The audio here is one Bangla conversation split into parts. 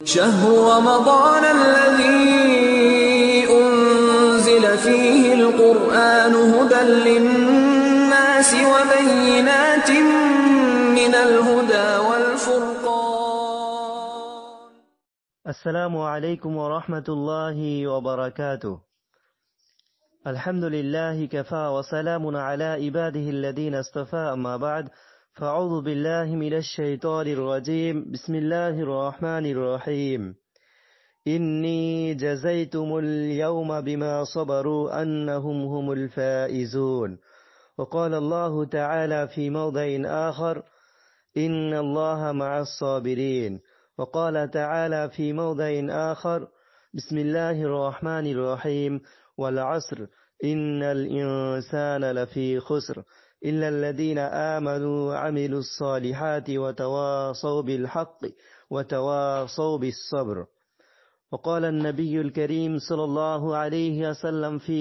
شهر رمضان الذي أنزل فيه القرآن هدى للناس وبينات من الهدى والفرقان. السلام عليكم ورحمة الله وبركاته. الحمد لله كفى وسلام على عباده الذين اصطفى، أما بعد، فأعوذ بالله من الشيطان الرجيم. بسم الله الرحمن الرحيم. إني جزيتم اليوم بما صبروا أنهم هم الفائزون. وقال الله تعالى في موضع آخر: إن الله مع الصابرين. وقال تعالى في موضع آخر: بسم الله الرحمن الرحيم. والعصر إن الإنسان لفي خسر إلا الذين آمنوا وعملوا الصالحات وتواصوا بالحق وتواصوا بالصبر. وقال النبي الكريم صلى الله عليه وسلم في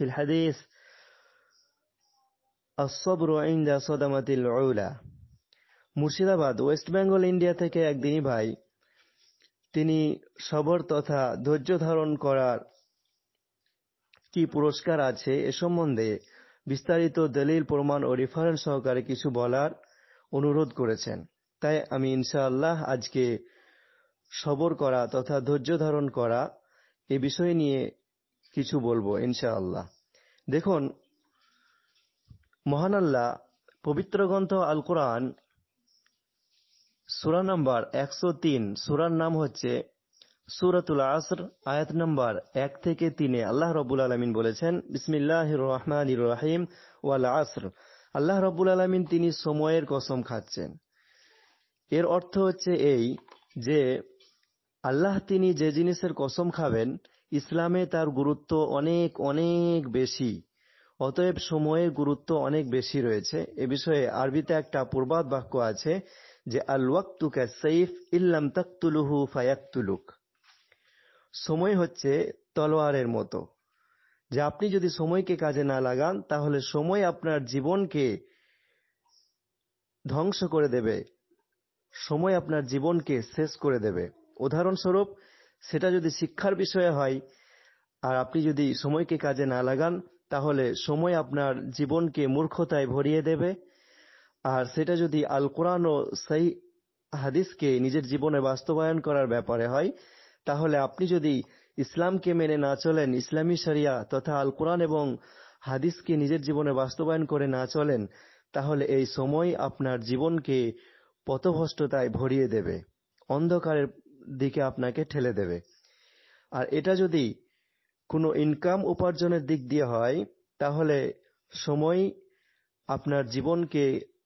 الحديث: الصبر عند صدمة العلا. মুর্শিদাবাদ, ওয়েস্ট বেঙ্গল, ইন্ডিয়া থেকে একদিনই ভাই, তিনি সবর তথা ধৈর্য ধারণ করার কি পুরস্কার আছে এ সম্বন্ধে বিস্তারিত দলিল, প্রমাণ ও রেফারেন্স সহকারে কিছু বলার অনুরোধ করেছেন। তাই আমি ইনশাআল্লাহ আজকে সবর করা তথা ধৈর্য ধারণ করা এ বিষয় নিয়ে কিছু বলবো ইনশাআল্লাহ। দেখুন, মহান আল্লাহ পবিত্র গ্রন্থ আল কোরআন সূরা নম্বর 103, সূরার নাম হচ্ছে সূরাতুল আসর, আয়াত নম্বর 1 থেকে 3 আল্লাহ রাব্বুল আলামিন বলেছেন: বিসমিল্লাহির রহমানির রহিম। ওয়াল আসর। আল্লাহ রাব্বুল আলামিন তিনি সময়ের কসম খাচ্ছেন। এর অর্থ হচ্ছে এই যে আল্লাহ তিনি যে জিনিসের কসম খাবেন, ইসলামে তার গুরুত্ব অনেক অনেক বেশি, অতএব সময়ের গুরুত্ব অনেক বেশি রয়েছে। এ বিষয়ে আরবিতে একটা প্রবাদ বাক্য আছে যে আল ওয়াক্তু কাসাইফ ইল্লাম তাকতুলুহু ফায়াকতুলুক। সময় হচ্ছে তলোয়ারের মতো, যে আপনি যদি সময়কে কাজে না লাগান তাহলে সময় আপনার জীবনকে ধ্বংস করে দেবে, সময় আপনার জীবনকে শেষ করে দেবে। উদাহরণস্বরূপ, সেটা যদি শিক্ষার বিষয়ে হয় আর আপনি যদি সময়কে কাজে না লাগান তাহলে সময় আপনার জীবনকে মূর্খতায় ভরিয়ে দেবে। আর সেটা যদি আল কোরআন ও সহিহ হাদিসকে নিজের জীবনে বাস্তবায়ন করার ব্যাপারে হয়, তাহলে আপনি যদি ইসলামকে মেনে না চলেন, ইসলামী শরিয়া তথা আল কোরআন এবং হাদিসকে নিজের জীবনে বাস্তবায়ন করে না চলেন, তাহলে এই সময় আপনার জীবনকে পথভ্রষ্টতায় ভরিয়ে দেবে, অন্ধকারের দিকে আপনাকে ঠেলে দেবে। আর এটা যদি কোনো ইনকাম উপার্জনের দিক দিয়ে হয় তাহলে সময় আপনার জীবনকে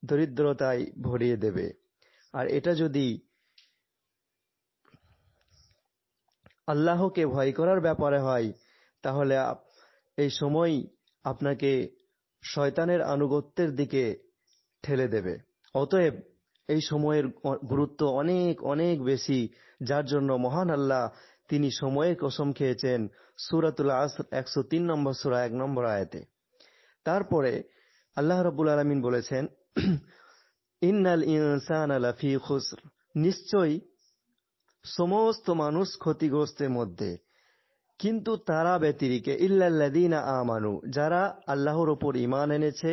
দরিদ্রতায় ভরিয়ে দেবে। আর এটা যদি আল্লাহকে ভয় করার ব্যাপারে হয় তাহলে এই সময় আপনাকে শয়তানের আনুগত্যের দিকে ঠেলে দেবে। অতএব এই সময়ের গুরুত্ব অনেক অনেক বেশি, যার জন্য মহান আল্লাহ তিনি সময়ের কসম খেয়েছেন সূরাতুল আসর 103 নম্বর সূরা 1 নম্বর আয়াতে। তারপরে আল্লাহ রাব্বুল আলামিন বলেছেন: ইন্নাল ইনসানা লাফি খুসর। নিশ্চয়ই সমস্ত মানুষ ক্ষতিগ্রস্তের মধ্যে, কিন্তু তারা ব্যতিরেকে ইল্লাল্লাযীনা আমানু, যারা আল্লাহর উপর ঈমান এনেছে,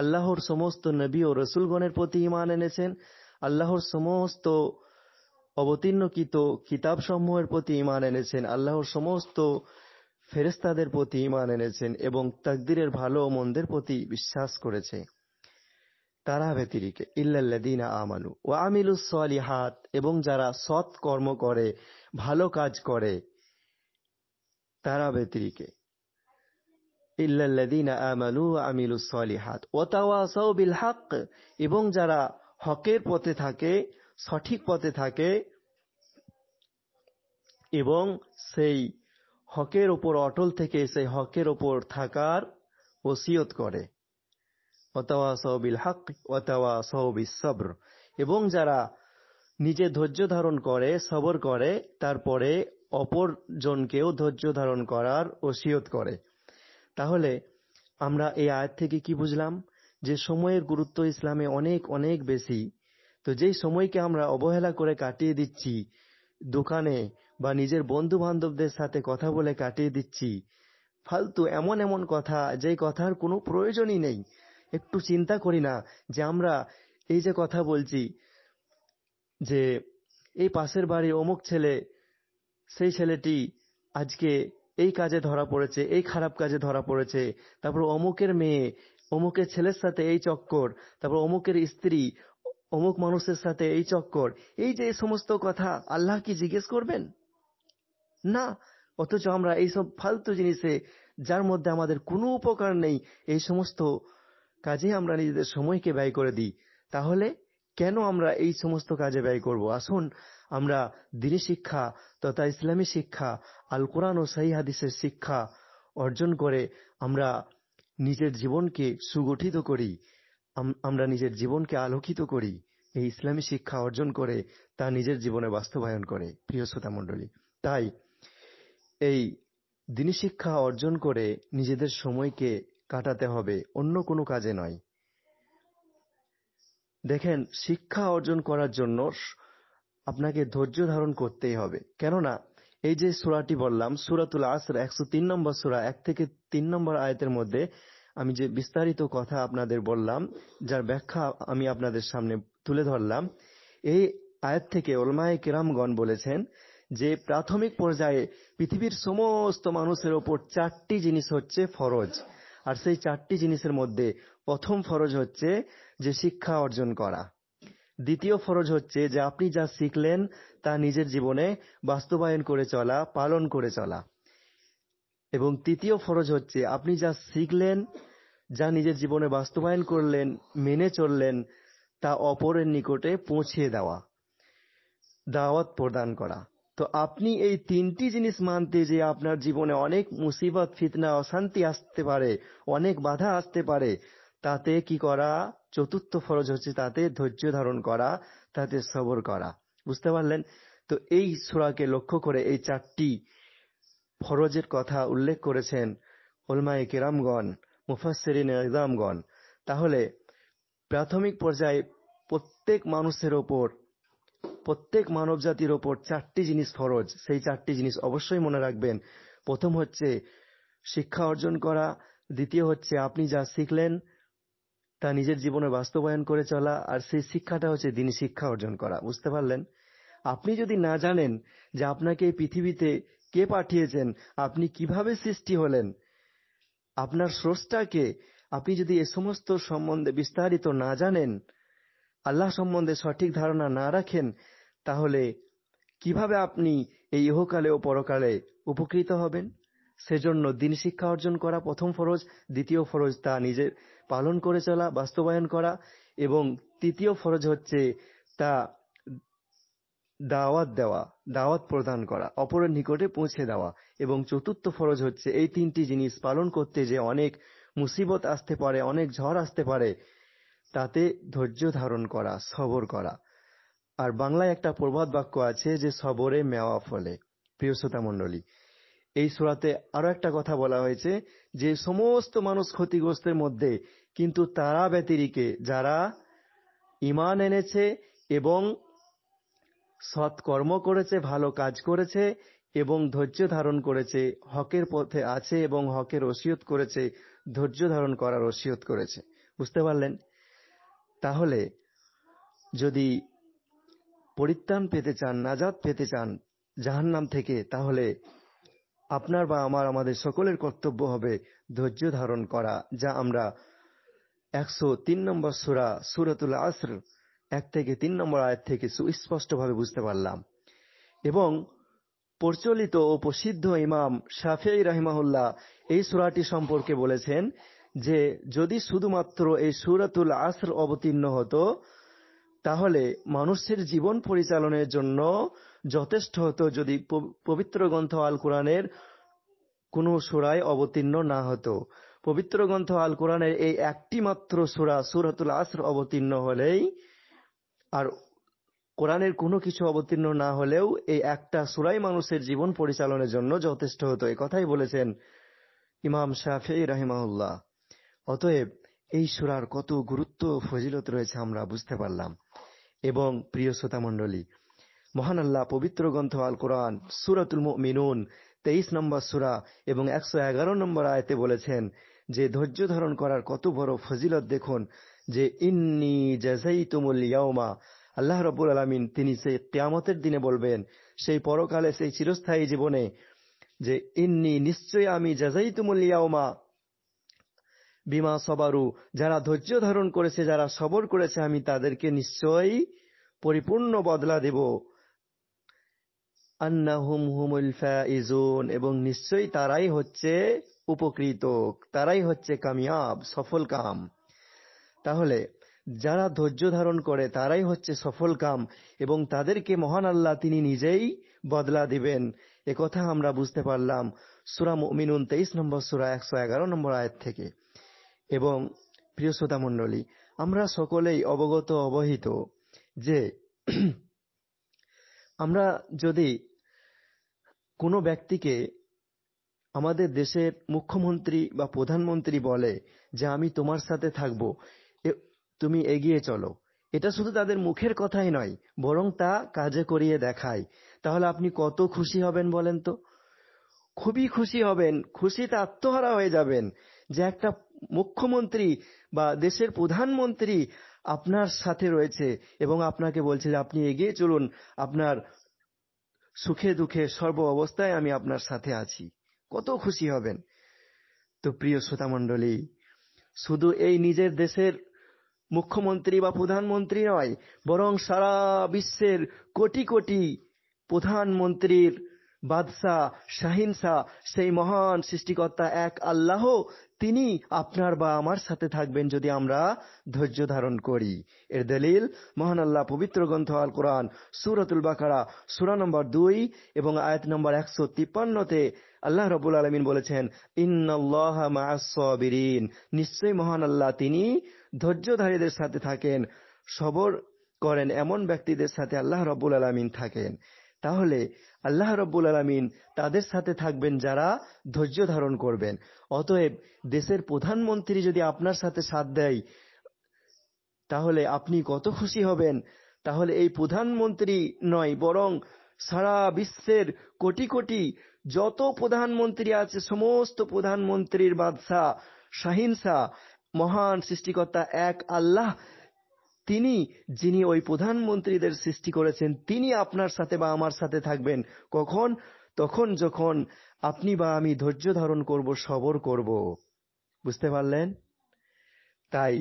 আল্লাহর সমস্ত নবী ও রাসূলগণের প্রতি ঈমান এনেছেন, আল্লাহর সমস্ত অবতীর্ণকৃত কিতাবসমূহের প্রতি ঈমান এনেছেন, আল্লাহর সমস্ত ফেরেশতাদের প্রতি ঈমান এনেছেন এবং তাকদীরের ভালো ও মন্দের প্রতি বিশ্বাস করেছে, তারা ব্যতিরেকে ইল্লাল্লাযীনা আমানু ওয়া আমিলুস সলিহাত, এবং যারা সৎ কর্ম করে, ভালো কাজ করে, তারা ব্যতিরেকে ইল্লাল্লাযীনা আমানু ওয়া আমিলুস সলিহাত ওয়া তাওয়াসাউ বিল হক, এবং যারা হকের পথে থাকে, সঠিক পথে থাকে এবং সেই হকের উপর অটল থেকে সেই হকের উপর থাকার ওসিয়ত করে। ওয়া তাওয়াসাউ বিল হক ওয়া তাওয়াসাউ বিস সবর, এবং যারা নিজে ধৈর্য ধারণ করে, সবর করে, তারপরে অপরজনকেও ধৈর্য ধারণ করার ওসিয়ত করে। তাহলে আমরা এই আয়াত থেকে কি বুঝলাম? যে সময়ের গুরুত্ব ইসলামে অনেক অনেক বেশি, তো যেই সময়কে আমরা অবহেলা করে কাটিয়ে দিচ্ছি দোকানে বা নিজের বন্ধু বান্ধবদের সাথে কথা বলে কাটিয়ে দিচ্ছি ফালতু এমন এমন কথা, যেই কথার কোনো প্রয়োজনই নেই। একটু চিন্তা করি না যে আমরা এই যে কথা বলছি যে এই পাশের বাড়ির অমুক ছেলে, সেই ছেলেটি আজকে এই কাজে ধরা পড়েছে, এই খারাপ কাজে ধরা পড়েছে, তারপর অমুকের মেয়ে অমুকের ছেলের সাথে এই চক্কর, তারপর অমুকের স্ত্রী অমুক মানুষের সাথে এই চক্কর। এই যে এই সমস্ত কথা আল্লাহ কি জিজ্ঞেস করবেন? না। অথচ আমরা এইসব ফালতু জিনিসে, যার মধ্যে আমাদের কোনো উপকার নেই, এই সমস্ত কাজে আমরা নিজেদের সময়কে ব্যয় করে দিই। তাহলে কেন আমরা এই সমস্ত কাজে ব্যয় করব? আসুন আমরা দ্বীনি শিক্ষা তথা ইসলামী শিক্ষা, আল কোরআন ও সহিহ হাদিসের শিক্ষা অর্জন করে আমরা নিজের জীবনকে সুগঠিত করি, আমরা নিজের জীবনকে আলোকিত করি, এই ইসলামী শিক্ষা অর্জন করে তা নিজের জীবনে বাস্তবায়ন করে। প্রিয় শ্রোতা মণ্ডলী, তাই এই দ্বীনি শিক্ষা অর্জন করে নিজেদের সময়কে কাটাতে হবে, অন্য কোনো কাজে নয়। দেখেন, শিক্ষা অর্জন করার জন্য আপনাকে ধৈর্য ধারণ করতেই হবে। কেননা এই যে সূরাটি বললাম, সূরাতুল আসর 103 নম্বর সূরা, 1 থেকে 3 নম্বর আয়াতের মধ্যে আমি যে বিস্তারিত কথা আপনাদের বললাম, যার ব্যাখ্যা আমি আপনাদের সামনে তুলে ধরলাম, এই আয়াত থেকে উলামায়ে কেরামগণ বলেছেন যে প্রাথমিক পর্যায়ে পৃথিবীর সমস্ত মানুষের ওপর 4টি জিনিস হচ্ছে ফরজ। আর সেই 4টি জিনিসের মধ্যে প্রথম ফরজ হচ্ছে যে শিক্ষা অর্জন করা। দ্বিতীয় ফরজ হচ্ছে যে আপনি যা শিখলেন তা নিজের জীবনে বাস্তবায়ন করে চলা, পালন করে চলা। এবং তৃতীয় ফরজ হচ্ছে আপনি যা শিখলেন, যা নিজের জীবনে বাস্তবায়ন করলেন, মেনে চললেন, তা অপরের নিকটে পৌঁছিয়ে দেওয়া, দাওয়াত প্রদান করা। তো আপনি এই 3টি জিনিস মানতে যে আপনার জীবনে অনেক মুসিবত, ফিতনা, অশান্তি আসতে পারে, অনেক বাধা আসতে পারে, তাতে কি করা? চতুর্থ ফরজ হচ্ছে তাতে ধৈর্য ধারণ করা, তাতে সবর করা। বুঝতে পারলেন? তো এই সূরাকে লক্ষ্য করে এই 4টি ফরজের কথা উল্লেখ করেছেন উলামায়ে কেরামগণ, মুফাসসিরিনে ইযামগণ। তাহলে প্রাথমিক পর্যায়ে প্রত্যেক মানুষের ওপর, প্রত্যেক মানব জাতির ওপর 4টি জিনিস ফরজ। সেই 4টি জিনিস অবশ্যই মনে রাখবেন। প্রথম হচ্ছে শিক্ষা অর্জন করা, দ্বিতীয় হচ্ছে আপনি যা শিখলেন তা নিজের জীবনে বাস্তবায়ন করে চলা, আর সেই শিক্ষাটা হচ্ছে দ্বীনি শিক্ষা অর্জন করা। বুঝতে পারলেন? আপনি যদি না জানেন যে আপনাকে এই পৃথিবীতে কে পাঠিয়েছেন, আপনি কিভাবে সৃষ্টি হলেন, আপনার স্রষ্টাকে, আপনি যদি এ সমস্ত সম্বন্ধে বিস্তারিত না জানেন, আল্লাহ সম্বন্ধে সঠিক ধারণা না রাখেন, তাহলে কিভাবে আপনি এই ইহকালে ও পরকালে উপকৃত হবেন? সেজন্য দ্বীনি শিক্ষা অর্জন করা প্রথম ফরজ, দ্বিতীয় ফরজ তা নিজে পালন করে চলা, বাস্তবায়ন করা, এবং তৃতীয় ফরজ হচ্ছে তা দাওয়াত দেওয়া, দাওয়াত প্রদান করা, অপরের নিকটে পৌঁছে দেওয়া। এবং চতুর্থ ফরজ হচ্ছে এই 3টি জিনিস পালন করতে যে অনেক মুসিবত আসতে পারে, অনেক ঝড় আসতে পারে, তাতে ধৈর্য ধারণ করা, সবর করা। আর বাংলায় একটা প্রবাদ বাক্য আছে যে সবরে মেওয়া ফলে। প্রিয় শ্রোতা মণ্ডলী, এই সূরাতে আরো একটা কথা বলা হয়েছে যে সমস্ত মানুষ ক্ষতিগ্রস্তের মধ্যে, কিন্তু তারা ব্যতিরেকে যারা ঈমান এনেছে এবং সৎ কর্ম করেছে, ভালো কাজ করেছে এবং ধৈর্য ধারণ করেছে, হকের পথে আছে এবং হকের ওসিয়ত করেছে, ধৈর্য ধারণ করার ওসিয়ত করেছে। বুঝতে পারলেন? তাহলে যদি পরিত্রাণ পেতে চান, নাজাত পেতে চান জাহান্নাম থেকে, তাহলে আপনার বা আমাদের সকলের কর্তব্য হবে ধৈর্য ধারণ করা, যা আমরা 103 নম্বর সূরা সূরাতুল আসর 1 থেকে 3 নম্বর আয়াত থেকে সুস্পষ্টভাবে বুঝতে পারলাম। এবং প্রচলিত ও প্রসিদ্ধ ইমাম শাফিঈ রাহিমাহুল্লাহ এই সূরাটি সম্পর্কে বলেছেন যে যদি শুধুমাত্র এই সূরাতুল আসর অবতীর্ণ হতো, তাহলে মানুষের জীবন পরিচালনের জন্য যথেষ্ট হতো যদি পবিত্র গ্রন্থ আল কোরআনের কোন সূরায় অবতীর্ণ না হতো। পবিত্র গ্রন্থ আল কোরআনের এই একটি মাত্র সূরা সূরাতুল আসর অবতীর্ণ হলেই, আর কোরআনের কোনো কিছু অবতীর্ণ না হলেও এই একটা সূরাই মানুষের জীবন পরিচালনের জন্য যথেষ্ট হতো। এই কথাই বলেছেন ইমাম শাফিঈ রাহিমাহুল্লাহ। অতএব এই সূরার কত গুরুত্ব ও ফজিলত রয়েছে আমরা বুঝতে পারলাম। এবং প্রিয় শ্রোতা মণ্ডলী, মহান আল্লাহ পবিত্র গ্রন্থ আল কোরআন সূরাতুল মুমিনুন 23 নম্বর সূরা এবং 111 নম্বর আয়াতে বলেছেন যে ধৈর্য ধারণ করার কত বড় ফজিলত দেখুন, যে ইন্নী জাযাইতুমুল ইয়াওমা, আল্লাহ রাব্বুল আলামিন তিনি সেই কিয়ামতের দিনে বলবেন, সেই পরকালে, সেই চিরস্থায়ী জীবনে, যে ইন্নী নিশ্চয় আমি জাযাইতুমুল ইয়াওমা বিমা সবারু, যারা ধৈর্য ধারণ করেছে, যারা সবর করেছে, আমি তাদেরকে নিশ্চয়ই পরিপূর্ণ বদলা দেব। আন্নাহুম হুমুল ফাইজুন, এবং নিশ্চয়ই তারাই হচ্ছে উপকৃত, তারাই হচ্ছে কামিয়াব, সফল কাম। তাহলে যারা ধৈর্য ধারণ করে তারাই হচ্ছে সফল কাম, এবং তাদেরকে মহান আল্লাহ তিনি নিজেই বদলা দিবেন। একথা আমরা বুঝতে পারলাম সূরা মুমিনুন 23 নম্বর সূরা 111 নম্বর আয়াত থেকে। এবং প্রিয় শ্রোতা মণ্ডলী, আমরা সকলেই অবগত অবহিত যে আমরা যদি কোনো ব্যক্তিকে, আমাদের দেশের মুখ্যমন্ত্রী বা প্রধানমন্ত্রী বলে যে আমি তোমার সাথে থাকবো, তুমি এগিয়ে চলো, এটা শুধু তাদের মুখের কথাই নয়, বরং তা কাজে করিয়ে দেখায়, তাহলে আপনি কত খুশি হবেন বলেন তো? খুবই খুশি হবেন, খুশিতে আত্মহারা হয়ে যাবেন যে একটা মুখ্যমন্ত্রী বা দেশের প্রধানমন্ত্রী আপনার সাথে রয়েছে এবং আপনাকে বলছে যে আপনি এগিয়ে চলুন, আপনার সুখে দুঃখে সর্ব অবস্থায় আমি আপনার সাথে আছি। কত খুশি হবেন। তো প্রিয় শ্রোতা মণ্ডলী, শুধু এই নিজের দেশের মুখ্যমন্ত্রী বা প্রধানমন্ত্রী নয়, বরং সারা বিশ্বের কোটি কোটি প্রধানমন্ত্রীর বাদশাহ, শাহিনশাহ, সেই মহান সৃষ্টিকর্তা এক আল্লাহ, তিনি আপনার বা আমার সাথে থাকবেন যদি আমরা ধৈর্য ধারণ করি। এর দলিল মহান আল্লাহ পবিত্র গ্রন্থ আল কোরআন সূরাতুল বাকারা সূরা নম্বর 2 এবং আয়াত নম্বর 153-তে আল্লাহ রাব্বুল আলামিন বলেছেন, ইন্নাল্লাহা মা'আস সাবিরিন, নিশ্চয়ই মহান আল্লাহ তিনি ধৈর্যধারীদের সাথে থাকেন, সবর করেন এমন ব্যক্তিদের সাথে আল্লাহ রাব্বুল আলামিন থাকেন। তাহলে আল্লাহ রাব্বুল আলামিন তাদের সাথে থাকবেন যারা ধৈর্য ধারণ করবেন। অতএব দেশের প্রধানমন্ত্রী যদি আপনার সাথে সাথ দেয়, তাহলে আপনি কত খুশি হবেন। তাহলে এই প্রধানমন্ত্রী নয়, বরং সারা বিশ্বের কোটি কোটি যত প্রধানমন্ত্রী আছে, সমস্ত প্রধানমন্ত্রীর বাদশাহ, শাহিনশাহ, মহান সৃষ্টিকর্তা এক আল্লাহ, তিনি যিনি ওই প্রধানমন্ত্রীদের সৃষ্টি করেছেন, তিনি আপনার সাথে বা আমার সাথে থাকবেন। কখন? তখন যখন আপনি বা আমি ধৈর্য ধারণ করব, সবর করব। বুঝতে পারলেন? তাই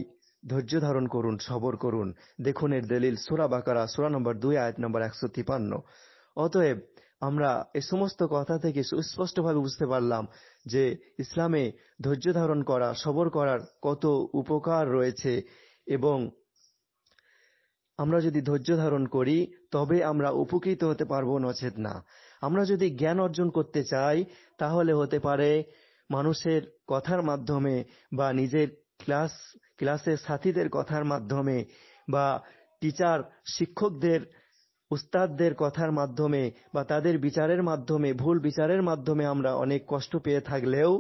ধৈর্য ধারণ করুন, সবর করুন। দেখুন এর দলিল সূরা বাকারা সূরা নম্বর 2 আয়াত নম্বর 153। অতএব আমরা এই সমস্ত কথা থেকে সুস্পষ্টভাবে বুঝতে পারলাম যে ইসলামে ধৈর্য ধারণ করা, সবর করার কত উপকার রয়েছে, এবং আমরা যদি ধৈর্য ধারণ করি তবে আমরা উপকৃত হতে পারবো, নচেত না। আমরা যদি জ্ঞান অর্জন করতে চাই, তাহলে হতে পারে মানুষের কথার মাধ্যমে বা নিজের ক্লাসের সাথীদের কথার মাধ্যমে বা টিচার, শিক্ষকদের, উস্তাদদের কথার মাধ্যমে বা তাদের বিচারের মাধ্যমে, ভুল বিচারের মাধ্যমে আমরা অনেক কষ্ট পেয়ে থাকলেও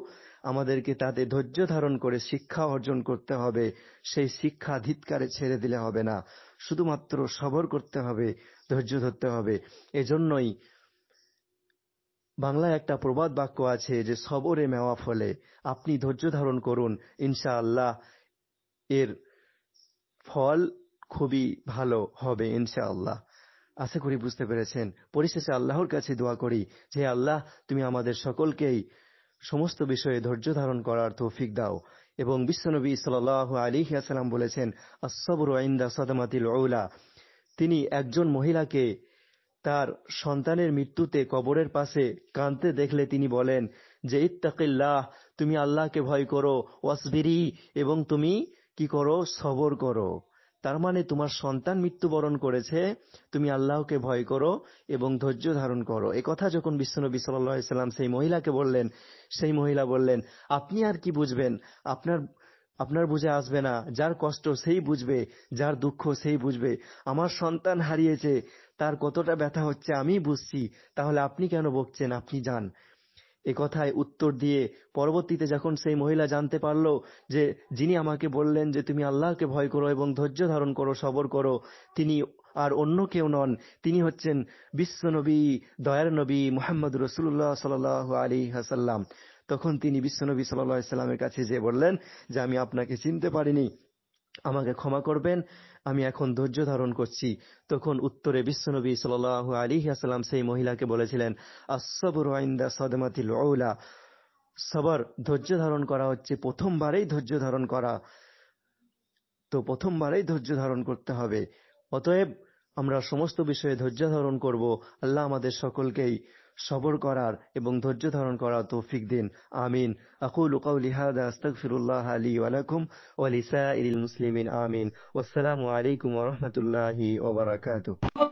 আমাদেরকে তাতে ধৈর্য ধারণ করে শিক্ষা অর্জন করতে হবে। সেই শিক্ষা ধিক্কারে ছেড়ে দিলে হবে না, শুধুমাত্র সবর করতে হবে, ধৈর্য ধরতে হবে। এজন্যই বাংলায় একটা প্রবাদ বাক্য আছে যে সবরে মেওয়া ফলে। আপনি ধৈর্য ধারণ করুন, ইনশাআল্লাহ এর ফল খুবই ভালো হবে ইনশাআল্লাহ। আশা করি বুঝতে পেরেছেন। পরিশেষে আল্লাহর কাছে দোয়া করি যে আল্লাহ তুমি আমাদের সকলকেই সমস্ত বিষয়ে ধৈর্য ধারণ করার তৌফিক দাও। এবং বিশ্বনবী সাল্লাল্লাহু আলাইহি ওয়াসাল্লাম বলেছেন, আস-সাবরু ইনদা সাদমাতিল উলা, তিনি একজন মহিলাকে তার সন্তানের মৃত্যুতে কবরের পাশে কাঁদতে দেখলে তিনি বলেন যে ইত্তাকিল্লাহ, তুমি আল্লাহকে ভয় করো, ওয়াসবিরি, এবং তুমি কি করো, সবর করো। তার মানে তোমার সন্তান মৃত্যুবরণ করেছে, তুমি আল্লাহকে ভয় করো এবং ধৈর্য ধারণ করো। এই কথা যখন বিশ্বনবী সাল্লাল্লাহু আলাইহি ওয়াসাল্লাম সেই মহিলাকে বললেন, সেই মহিলা বললেন, আপনি আর কি বুঝবেন, আপনার বুঝে আসবে না, যার কষ্ট সেই বুঝবে, যার দুঃখ সেই বুঝবে। আমার সন্তান হারিয়েছে, তার কতটা ব্যথা হচ্ছে আমি বুঝছি, তাহলে আপনি কেন বকছেন, আপনি যান। এ কথায় উত্তর দিয়ে পরবর্তীতে যখন সেই মহিলা জানতে পারল যে যিনি আমাকে বললেন যে তুমি আল্লাহকে ভয় করো এবং ধৈর্য ধারণ করো, সবর করো, তিনি আর অন্য কেউ নন, তিনি হচ্ছেন বিশ্বনবী, দয়ার নবী মুহাম্মদ রাসূলুল্লাহ সাল্লাল্লাহু আলাইহি ওয়াসাল্লাম। তখন তিনি বিশ্বনবী সাল্লাল্লাহু আলাইহি সাল্লামের কাছে যেয়ে বললেন যে আমি আপনাকে চিনতে পারিনি, আমাকে ক্ষমা করবেন, আমি এখন ধৈর্য ধারণ করছি। তখন উত্তরে বিশ্বনবী সাল্লাল্লাহু আলাইহি ওয়াসাল্লাম সেই মহিলাকে বলেছিলেন, আস-সাবরু ইনদা সাদমাতিল উলা, সবর, ধৈর্য ধারণ করা হচ্ছে প্রথমবারেই ধৈর্য ধারণ করা, তো প্রথমবারেই ধৈর্য ধারণ করতে হবে। অতএব আমরা সমস্ত বিষয়ে ধৈর্য ধারণ করব। আল্লাহ আমাদের সকলকেই সবর করার এবং ধৈর্য ধারণ করার তৌফিক দিন। আমিন। আকুলু কাওলি হাযা আস্তাগফিরুল্লাহ লি ওয়া লাকুম ওয়া লিসাইরিল মুসলিমিন। আমিন। ওয়াসসালামু আলাইকুম ওয়া রাহমাতুল্লাহি ওয়া বারাকাতুহু।